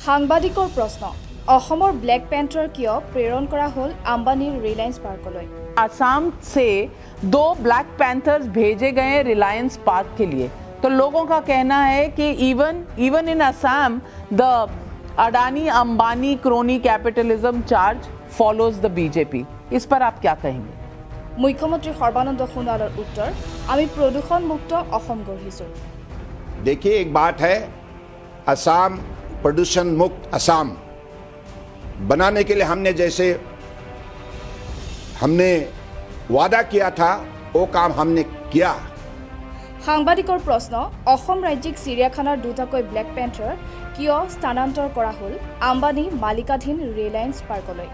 সাংবাদিকৰ প্ৰশ্ন অসমৰ ব্লেক পেন্থাৰ কিয় প্ৰেৰণ কৰা হ'ল আম্বানীৰ ৰিলায়েন্স পাৰ্কলৈ आसाम से 2 ब्लैक पैंथर्स भेजे गए रिलायंस पार्क के लिए तो लोगों का कहना है कि even in Assam the Adani Ambani crony capitalism charge follows the BJP इस पर आप क्या कहेंगे মুখ্যমন্ত্ৰী সৰ্বানন্দ সোণোৱালৰ উত্তৰ আমি প্ৰদূষণ মুক্ত অসম গঢ়িছো देखिए एक बात है असम प्रदूषण मुक्त असम बनाने के लिए हमने वादा किया था वो काम हमने किया সাংবাদিকৰ প্ৰশ্ন অসম ৰাজ্যিক চিৰিয়াখানাৰ দুটাকৈ ব্লেক পেন্থাৰ কিয় স্থানান্তৰ কৰা হ'ল আম্বানী মালিকাধীন ৰিলায়েন্স পাৰ্কলৈ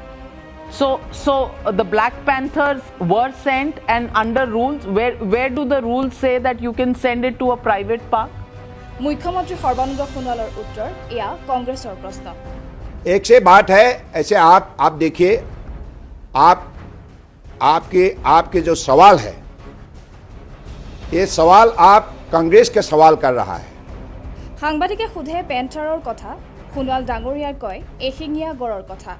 So the Black Panthers were sent and under rules, where do the rules say that you can send it to a private park? মুখ্যমন্ত্ৰী সৰ্বানন্দ সোণোৱালৰ উত্তৰ এয়া কংগ্ৰেছৰ প্ৰশ্ন एक से बात है ऐसे आप देखिए आपके जो सवाल है ये सवाल आप कांग्रेस के सवाल कर रहा है সাংবাদিকে সোধে পেন্থাৰৰ কথা সোণোৱাল ডাঙৰীয়াই কয় এশিঙীয়া গড়ৰ কথা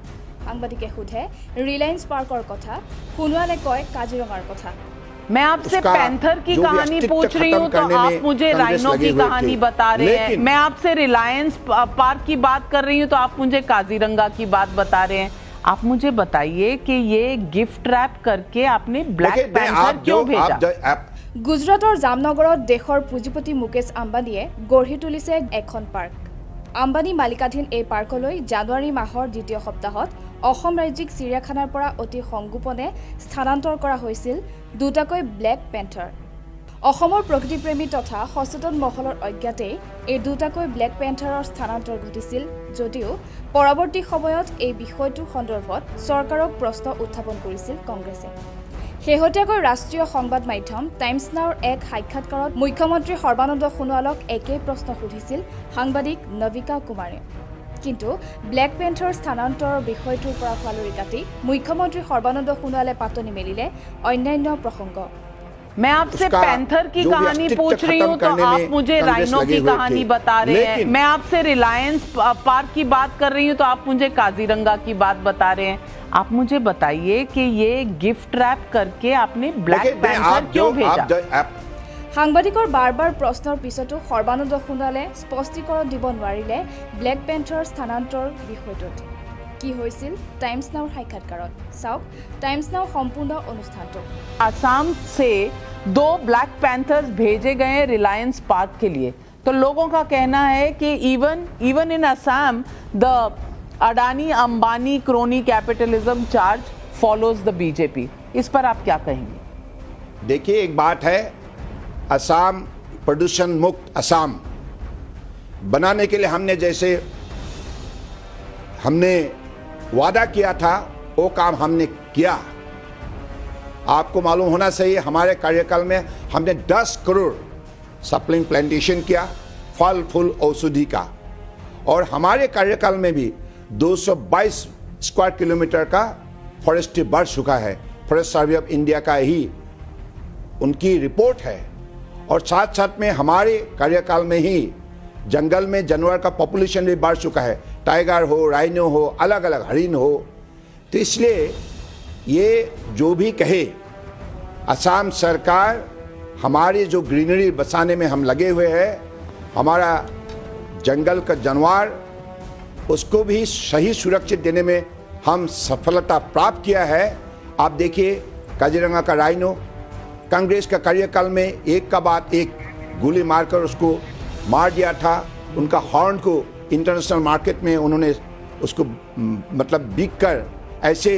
সাংবাদিকে সোধে ৰিলায়েন্স পাৰ্কৰ কথা সোণোৱালে কয় কাজিৰঙাৰ কথা मैं आपसे पैंथर की कहानी पूछ रही हूँ तो आप मुझे राइनो की कहानी बता रहे हैं मैं आपसे रिलायंस पार्क की बात कर रही हूँ तो आप मुझे काजीरंगा की बात बता रहे हैं आप मुझे बताइए कि ये गिफ्ट रैप करके आपने ब्लैक पैंथर क्यों भेजा গুজৰাটৰ জামনগৰত দেশৰ পুঁজিপতি মুকেশ আম্বানীয়ে গঢ়ি তুলিছে এখন পাৰ্ক আম্বানী মালিকাধীন এই পাৰ্কলৈ জানুৱাৰী মাহৰ দ্বিতীয় সপ্তাহত অসম ৰাজ্যিক চিৰিয়াখানাৰ পৰা অতি সংগোপনে স্থানান্তৰ কৰা হৈছিল দুটাকৈ ব্লেক পেন্থাৰ অসমৰ প্ৰকৃতিপ্ৰেমী তথা সচেতন মহলৰ অজ্ঞাতেই এই দুটাকৈ ব্লেক পেন্থাৰৰ স্থানান্তৰ ঘটিছিল যদিও পৰৱৰ্তী সময়ত এই বিষয়টো সন্দৰ্ভত চৰকাৰক প্ৰশ্ন উত্থাপন কৰিছিল কংগ্ৰেছে শেহতীয়াকৈ ৰাষ্ট্ৰীয় সংবাদ মাধ্যম টাইমছ নাওৰ এক সাক্ষাৎকাৰত মুখ্যমন্ত্ৰী সৰ্বানন্দ সোণোৱালক একেই প্ৰশ্ন সুধিছিল সাংবাদিক নবিকা কুমাৰে কিন্তু ব্লেক পেন্থাৰ স্থানান্তৰৰ বিষয়টোৰ পৰা ফালৰি কাটি মুখ্যমন্ত্ৰী সৰ্বানন্দ সোণোৱালে পাতনি মেলিলে অন্যান্য প্ৰসংগ मैं आपसे पैंथर की कहानी पूछ रही हूँ तो आप मुझे राइनो की कहानी बता रहे हैं मैं आपसे रिलायंस पार्क की बात कर रही हूँ तो आप मुझे काजीरंगा की बात बता रहे हैं आप मुझे बताइए कि ये गिफ्ट रैप करके आपने ब्लैक पैंथर क्यों भेजा সাংবাদিকৰ বাৰ প্ৰশ্নৰ পিছতো সৰ্বানন্দ সোণোৱালে স্পষ্টীকৰণ দিব নোৱাৰিলে ব্লেক পেন্থাৰ স্থানান্তৰ বিষয়টোত কি হৈছিল টাইমছ নাওৰ সাক্ষাৎকাৰত চাওক টাইমছ নাও সম্পূৰ্ণ অনুষ্ঠানটো आसाम से 2 ब्लैक पैंथर्स भेजे गए रिलायंस पार्क के लिए तो लोगों का कहना है कि even in Assam the Adani Ambani crony capitalism charge follows the BJP इस पर आप क्या कहेंगे देखिए एक बात है असम प्रदूषण मुक्त असम बनाने के लिए हमने वादा किया था वो काम हमने किया आपको मालूम होना चाहिए हमारे कार्यकाल में हमने 10 करोड़ सप्लिंग प्लांटेशन किया फल फूल औषधि का और हमारे कार्यकाल में भी 222 स्क्वायर किलोमीटर का फॉरेस्ट्री बढ़ चुका है फॉरेस्ट सर्वे ऑफ इंडिया का ही उनकी रिपोर्ट है और साथ साथ में हमारे कार्यकाल में ही जंगल में जानवर का पॉपुलेशन भी बढ़ चुका है टाइगर हो राइनो हो अलग अलग हरिण हो तो इसलिए ये जो भी कहे असम सरकार हमारी जो ग्रीनरी बचाने में हम लगे हुए हैं हमारा जंगल का जानवर उसको भी सही सुरक्षित देने में हम सफलता प्राप्त किया है आप देखिए काजीरंगा का राइनो कांग्रेस का कार्यकाल में एक का बाद एक गोली मारकर उसको मार दिया था उनका हॉर्न को इंटरनेशनल मार्केट में उन्होंने उसको मतलब बिक कर ऐसे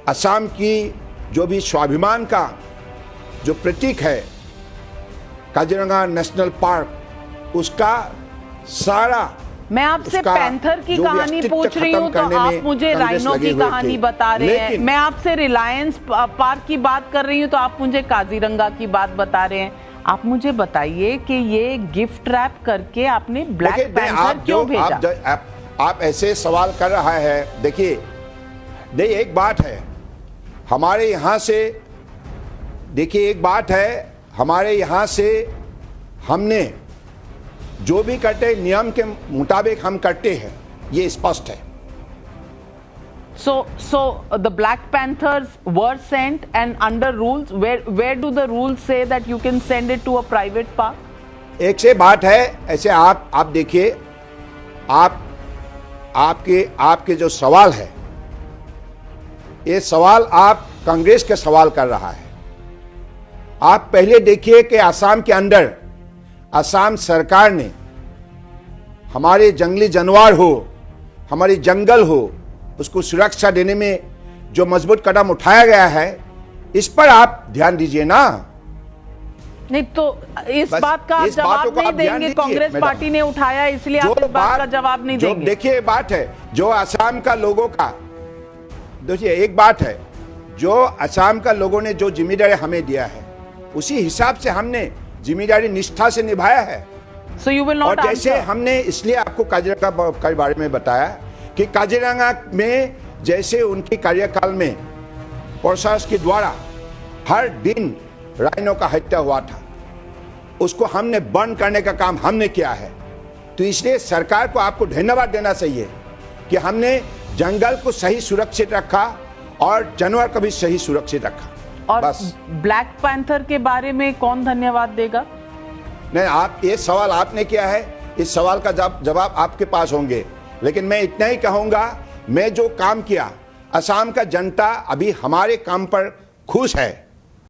असम की जो भी स्वाभिमान का जो प्रतीक है काजीरंगा नेशनल पार्क उसका सारा मैं आपसे पैंथर की कहानी पूछ रही हूँ तो आप मुझे राइनो की कहानी बता रहे हैं मैं आपसे रिलायंस पार्क की बात कर रही हूँ तो आप मुझे काजीरंगा की बात बता रहे हैं आप मुझे बताइए कि ये गिफ्ट रैप करके आपने ब्लैक पैंथर क्यों भेजा आप ऐसे सवाल कर रहा है देखिए एक बात है हमारे यहाँ से देखिए एक बात है हमारे यहाँ से हमने जो भी करते नियम के मुताबिक हम करते हैं ये स्पष्ट है। So the Black Panthers were sent, and under rules, where do the rules say that you can send it to a private park? एक से बात है, ऐसे आप देखिए, आपके जो सवाल है, ये सवाल आप कांग्रेस के सवाल कर रहा है। आप पहले देखिए कि असम के अंदर असम सरकार ने हमारे जंगली जानवर हो, हमारी जंगल हो, उसको सुरक्षा देने में जो मजबूत कदम उठाया गया है, इस पर आप ध्यान दीजिए ना। नहीं तो इस बात का जवाब नहीं देंगे, कांग्रेस पार्टी ने उठाया, इसलिए आप इस बात का जवाब नहीं देंगे। देखिए, बात है जो असम का लोगों का, देखिए एक बात है, जो असम का लोगों ने जो जिम्मेदारी हमें दिया है, उसी हिसाब से हमने जिम्मेदारी निष्ठा से निभाया है। So you will not और जैसे answer. हमने इसलिए आपको काजीरंगा के बारे में बताया कि काजीरंगा में जैसे उनकी कार्यकाल में प्रशासन के द्वारा हर दिन राइनो का हत्या हुआ था, उसको हमने बंद करने का काम हमने किया है। तो इसलिए सरकार को आपको धन्यवाद देना चाहिए कि हमने जंगल को सही सुरक्षित रखा और जानवर को भी सही सुरक्षित रखा। और बस। ब्लैक पैंथर के बारे में कौन धन्यवाद देगा? नहीं, आप ये सवाल आपने किया है, इस सवाल का जवाब आपके पास होंगे, लेकिन मैं इतना ही कहूंगा, मैं जो काम किया, असम का जनता अभी हमारे काम पर खुश है।